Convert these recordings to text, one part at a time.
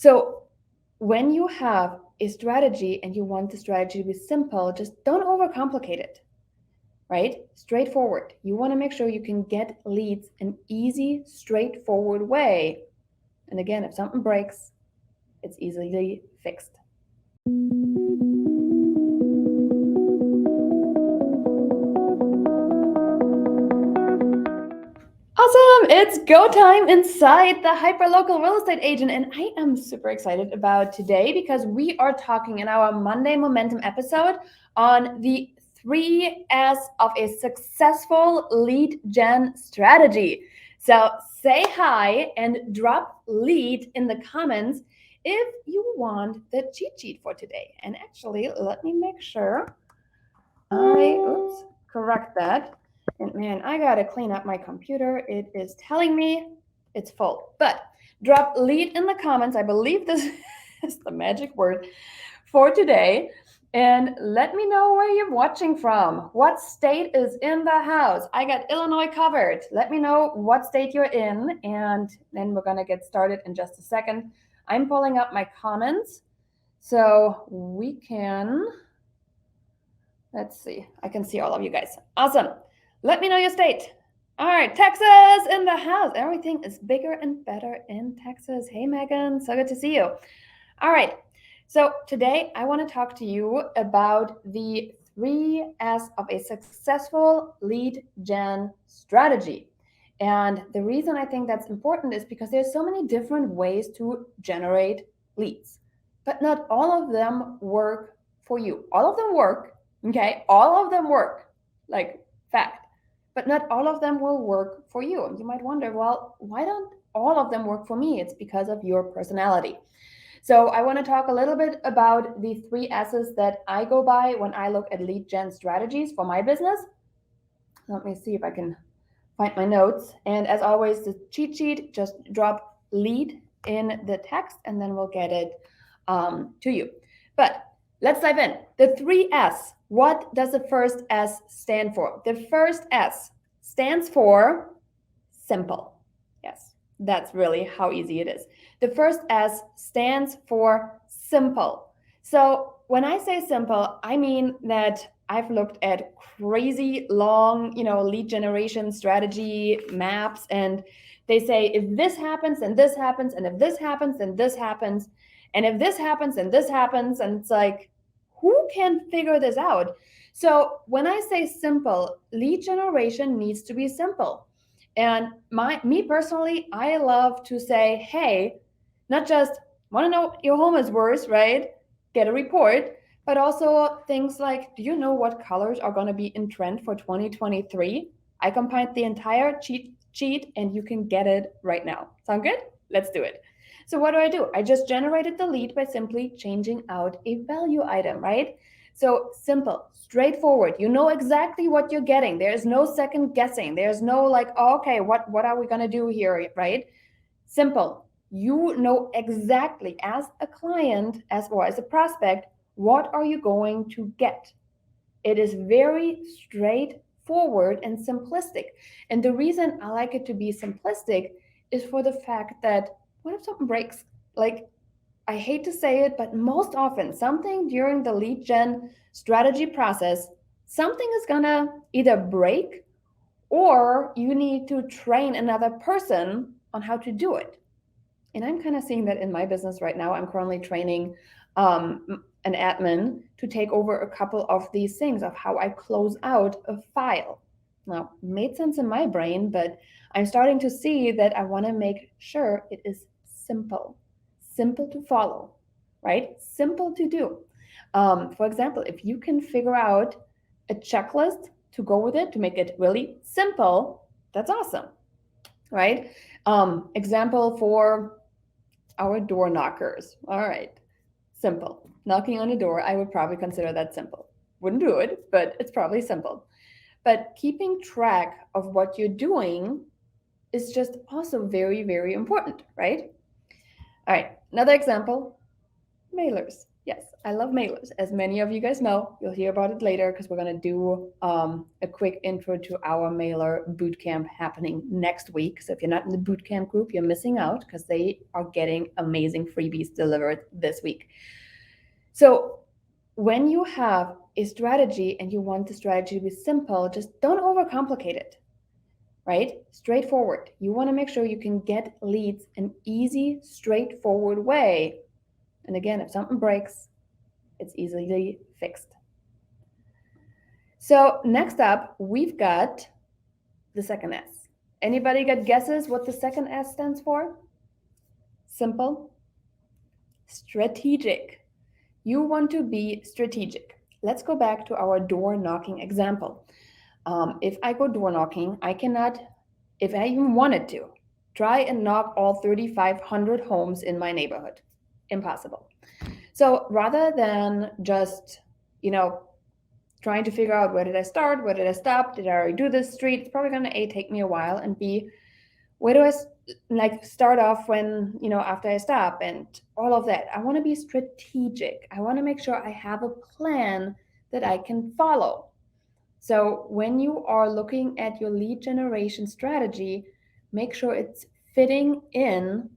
So when you have a strategy and you want the strategy to be simple, just don't overcomplicate it, right? Straightforward. You want to make sure you can get leads an easy, straightforward way. And again, if something breaks, it's easily fixed. Awesome! It's go time inside the Hyperlocal Real Estate Agent, and I am super excited about today because we are talking in our Monday Momentum episode on the 3S of a successful lead gen strategy. So say hi and drop lead in the comments if you want the cheat sheet for today. And actually, let me make sure I correct that. And man, I gotta clean up my computer. It is telling me it's full. But drop lead in the comments. I believe this is the magic word for today. And let me know where you're watching from. What state is in the house? I got Illinois covered. Let me know what state you're in. And then we're gonna get started in just a second. I'm pulling up my comments so we can... Let's see. I can see all of you guys. Awesome. Let me know your state. All right, Texas in the house. Everything is bigger and better in Texas. Hey, Megan. So good to see you. All right. So today I want to talk to you about the 3S of a successful lead gen strategy. And the reason I think that's important is because there's so many different ways to generate leads, but not all of them work for you. All of them work. Okay, all of them work, like fact, but not all of them will work for you. And you might wonder, well, why don't all of them work for me? It's because of your personality. So I want to talk a little bit about the 3 S's that I go by when I look at lead gen strategies for my business. Let me see if I can find my notes. And as always, the cheat sheet, just drop lead in the text and then we'll get it to you. But let's dive in. The 3S. What does the first S stand for? The first S stands for simple. Yes, that's really how easy it is. The first S stands for simple. So when I say simple, I mean that I've looked at crazy long, lead generation strategy maps, and they say if this happens, and this happens, and if this happens, then this happens, and if this happens, and this happens, and it's like, who can figure this out? So when I say simple, lead generation needs to be simple. And me personally, I love to say, hey, not just want to know your home is worth, right? Get a report, but also things like, do you know what colors are going to be in trend for 2023? I compiled the entire cheat sheet and you can get it right now. Sound good? Let's do it. So what do? I just generated the lead by simply changing out a value item, right? So simple, straightforward. You know exactly what you're getting. There's no second guessing. There's no like, oh, okay, what are we going to do here, right? Simple. You know exactly as a client, as a prospect, what are you going to get? It is very straightforward and simplistic. And the reason I like it to be simplistic is for the fact that what if something breaks? Like, I hate to say it, but most often something during the lead gen strategy process, something is gonna either break or you need to train another person on how to do it. And I'm kind of seeing that in my business right now. I'm currently training an admin to take over a couple of these things of how I close out a file. Now, made sense in my brain, but I'm starting to see that I want to make sure it is simple to follow, right? Simple to do. For example, if you can figure out a checklist to go with it to make it really simple, that's awesome, right? Example for our door knockers. All right, simple. Knocking on a door, I would probably consider that simple. Wouldn't do it, but it's probably simple. But keeping track of what you're doing is just also very, very important, right? All right, another example, mailers. Yes, I love mailers. As many of you guys know, you'll hear about it later because we're going to do a quick intro to our Mailer Bootcamp happening next week. So if you're not in the Bootcamp group, you're missing out because they are getting amazing freebies delivered this week. So when you have a strategy and you want the strategy to be simple, just don't overcomplicate it, right? Straightforward. You want to make sure you can get leads an easy, straightforward way. And again, if something breaks, it's easily fixed. So next up, we've got the second S. Anybody got guesses what the second S stands for? Simple. Strategic. You want to be strategic. Let's go back to our door knocking example. If I go door knocking, I cannot, if I even wanted to, try and knock all 3,500 homes in my neighborhood. Impossible. So rather than just, trying to figure out where did I start, where did I stop, did I already do this street, it's probably going to A, take me a while, and B, where do I start off when, after I stop and all of that. I want to be strategic. I want to make sure I have a plan that I can follow. So when you are looking at your lead generation strategy, make sure it's fitting in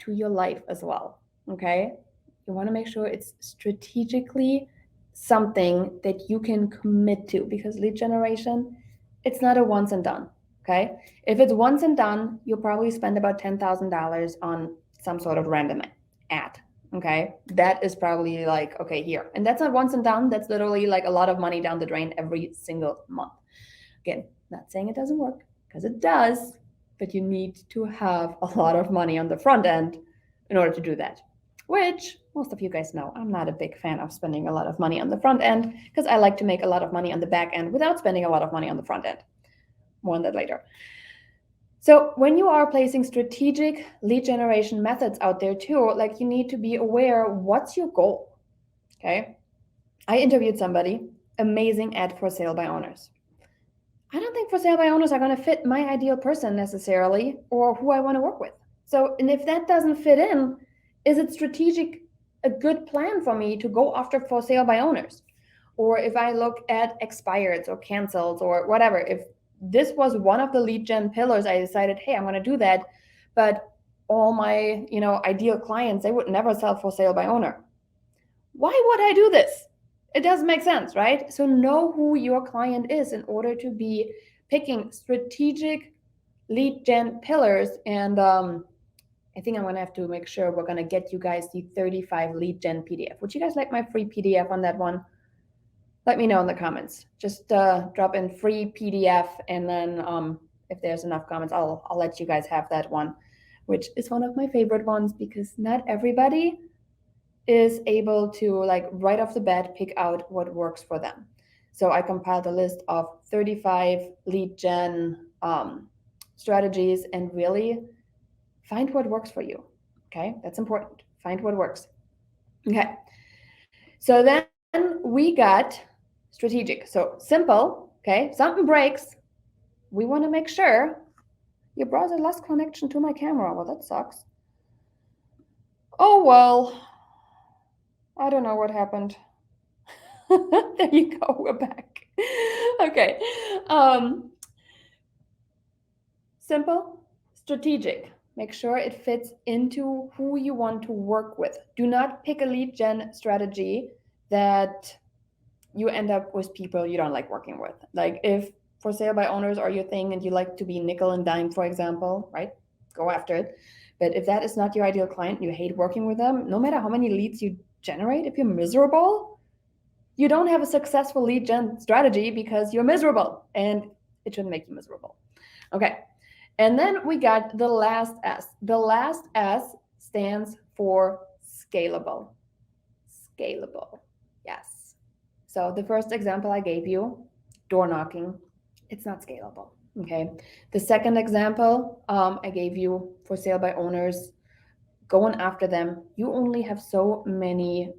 to your life as well, okay? You want to make sure it's strategically something that you can commit to, because lead generation, it's not a once and done, okay? If it's once and done, you'll probably spend about $10,000 on some sort of random ad, okay? That is probably like, okay, here. And that's not once and done. That's literally like a lot of money down the drain every single month. Again, not saying it doesn't work, because it does, but you need to have a lot of money on the front end in order to do that, which most of you guys know I'm not a big fan of spending a lot of money on the front end, because I like to make a lot of money on the back end without spending a lot of money on the front end. More on that later. So when you are placing strategic lead generation methods out there too, like, you need to be aware, what's your goal, okay? I interviewed somebody, amazing ad for sale by owners. I don't think for sale by owners are going to fit my ideal person necessarily, or who I want to work with. So, and if that doesn't fit in, is it strategic, a good plan for me to go after for sale by owners? Or if I look at expireds or cancels or whatever, if this was one of the lead gen pillars, I decided, hey, I'm going to do that, but all my, ideal clients, they would never sell for sale by owner. Why would I do this? It doesn't make sense, right? So know who your client is in order to be picking strategic lead gen pillars. And I think I'm going to have to make sure we're going to get you guys the 35 lead gen PDF. Would you guys like my free PDF on that one? Let me know in the comments. Just drop in free PDF, and then if there's enough comments, I'll let you guys have that one, which is one of my favorite ones, because not everybody is able to, like, right off the bat pick out what works for them. So I compiled a list of 35 lead gen strategies, and really find what works for you. Okay, that's important. Find what works. Okay, so then we got strategic. So simple, okay, something breaks. We want to make sure your browser lost connection to my camera. Well, that sucks. Oh, well, I don't know what happened. There you go, we're back. Okay. Simple, strategic. Make sure it fits into who you want to work with. Do not pick a lead gen strategy that you end up with people you don't like working with. Like, if for sale by owners are your thing and you like to be nickel and dime, for example, right? Go after it. But if that is not your ideal client, you hate working with them, no matter how many leads you generate, if you're miserable, you don't have a successful lead gen strategy, because you're miserable, and it shouldn't make you miserable. Okay. And then we got the last S. The last S stands for scalable. Scalable. Yes. So the first example I gave you, door knocking, it's not scalable. Okay. The second example I gave you, for sale by owners, going after them, you only have so many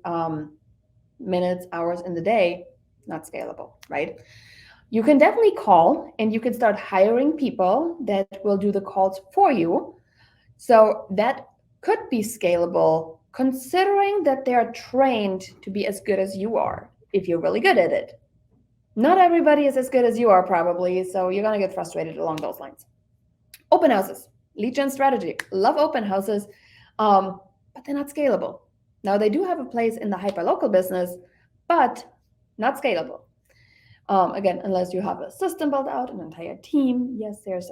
minutes, hours in the day, not scalable, right? You can definitely call, and you can start hiring people that will do the calls for you. So that could be scalable considering that they are trained to be as good as you are, if you're really good at it. Not everybody is as good as you are, probably, so you're going to get frustrated along those lines. Open houses, lead gen strategy. Love open houses, but they're not scalable. Now, they do have a place in the hyperlocal business, but not scalable. Again, unless you have a system built out, an entire team. Yes, there's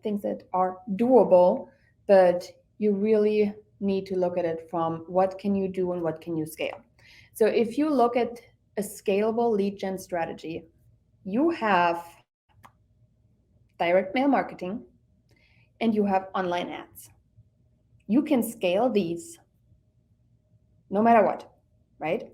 things that are doable, but you really need to look at it from what can you do and what can you scale. So if you look at a scalable lead gen strategy, you have direct mail marketing and you have online ads. You can scale these no matter what, right?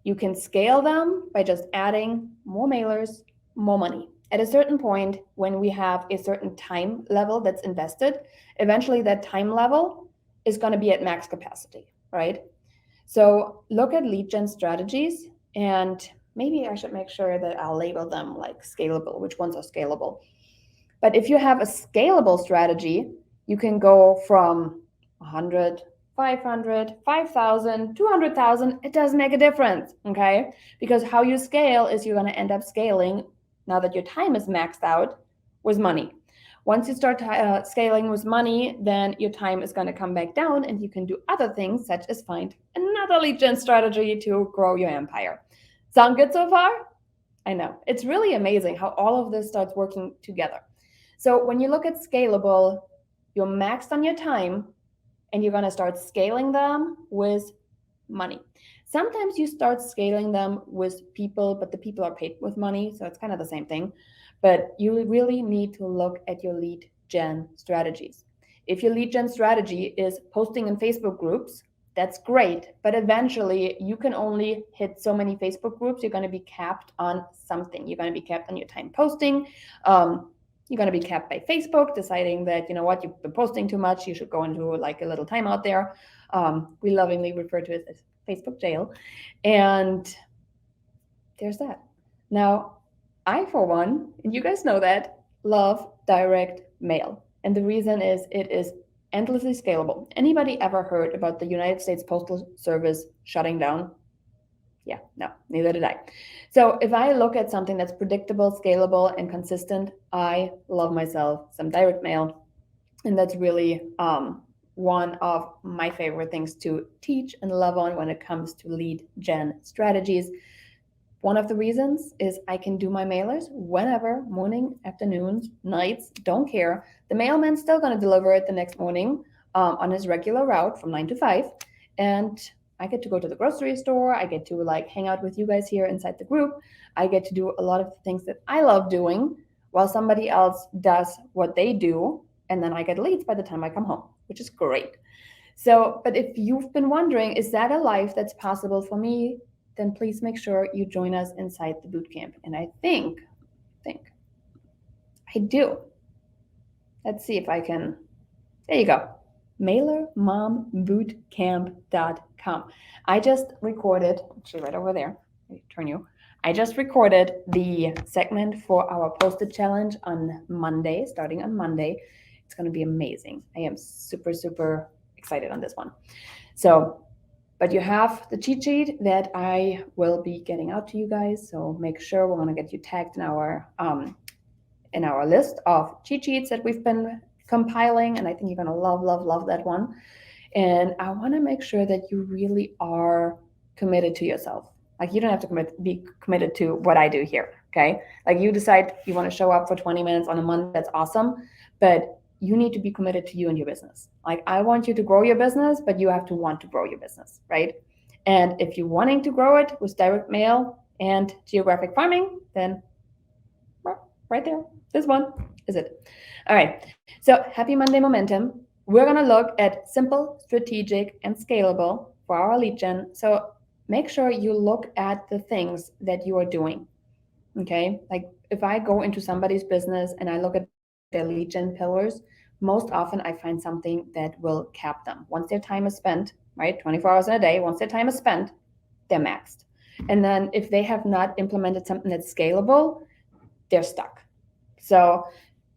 You can scale them by just adding more mailers, more money. At a certain point, when we have a certain time level that's invested, eventually that time level is going to be at max capacity, right? So look at lead gen strategies, and maybe I should make sure that I'll label them like scalable, which ones are scalable. But if you have a scalable strategy, you can go from 100, 500, 5,000, 200,000. It doesn't make a difference, okay? Because how you scale is you're going to end up scaling, now that your time is maxed out, with money. Once you start scaling with money, then your time is going to come back down and you can do other things, such as find another lead gen strategy to grow your empire. Sound good so far? I know. It's really amazing how all of this starts working together. So when you look at scalable, you're maxed on your time and you're going to start scaling them with money. Sometimes you start scaling them with people, but the people are paid with money, so it's kind of the same thing. But you really need to look at your lead gen strategies. If your lead gen strategy is posting in Facebook groups, that's great, but eventually you can only hit so many Facebook groups. You're going to be capped on something. You're going to be capped on your time posting. You're going to be capped by Facebook, deciding that, you know what, you've been posting too much. You should go into like a little timeout there. We lovingly refer to it as Facebook jail. And there's that. Now, I, for one, and you guys know that, love direct mail. And the reason is it is endlessly scalable. Anybody ever heard about the United States Postal Service shutting down? Yeah, no, neither did I. So if I look at something that's predictable, scalable, and consistent, I love myself some direct mail. And that's really one of my favorite things to teach and love on when it comes to lead gen strategies. One of the reasons is I can do my mailers whenever, morning, afternoons, nights, don't care. The mailman's still going to deliver it the next morning on his regular route from 9 to 5. And I get to go to the grocery store. I get to like hang out with you guys here inside the group. I get to do a lot of the things that I love doing while somebody else does what they do. And then I get leads by the time I come home, which is great. So, but if you've been wondering, is that a life that's possible for me? Then please make sure you join us inside the bootcamp. And I think I do. Let's see if I can. There you go. MailerMomBootcamp.com. I just recorded, actually right over there. Turn you. I just recorded the segment for our posted challenge on Monday, starting on Monday. It's going to be amazing. I am super, super excited on this one. So, but you have the cheat sheet that I will be getting out to you guys. So make sure we're going to get you tagged in our list of cheat sheets that we've been compiling. And I think you're going to love that one. And I want to make sure that you really are committed to yourself. Like you don't have to be committed to what I do here. Okay. Like you decide you want to show up for 20 minutes on a Monday. That's awesome. But you need to be committed to you and your business. Like I want you to grow your business, but you have to want to grow your business, right? And if you're wanting to grow it with direct mail and geographic farming, then right there, this one is it. All right. So happy Monday momentum. We're going to look at simple, strategic, and scalable for our lead gen. So make sure you look at the things that you are doing. Okay. Like if I go into somebody's business and I look at their lead gen pillars, most often I find something that will cap them. Once their time is spent, right, 24 hours in a day, once their time is spent, they're maxed. And then if they have not implemented something that's scalable, they're stuck. So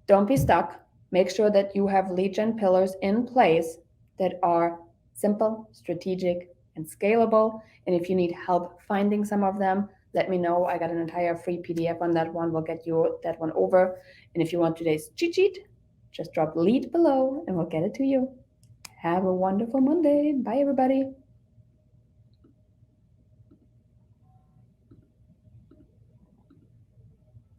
don't be stuck. Make sure that you have lead gen pillars in place that are simple, strategic, and scalable. And if you need help finding some of them, let me know. I got an entire free PDF on that one. We'll get you that one over. And if you want today's cheat sheet, just drop lead below and we'll get it to you. Have a wonderful Monday. Bye, everybody.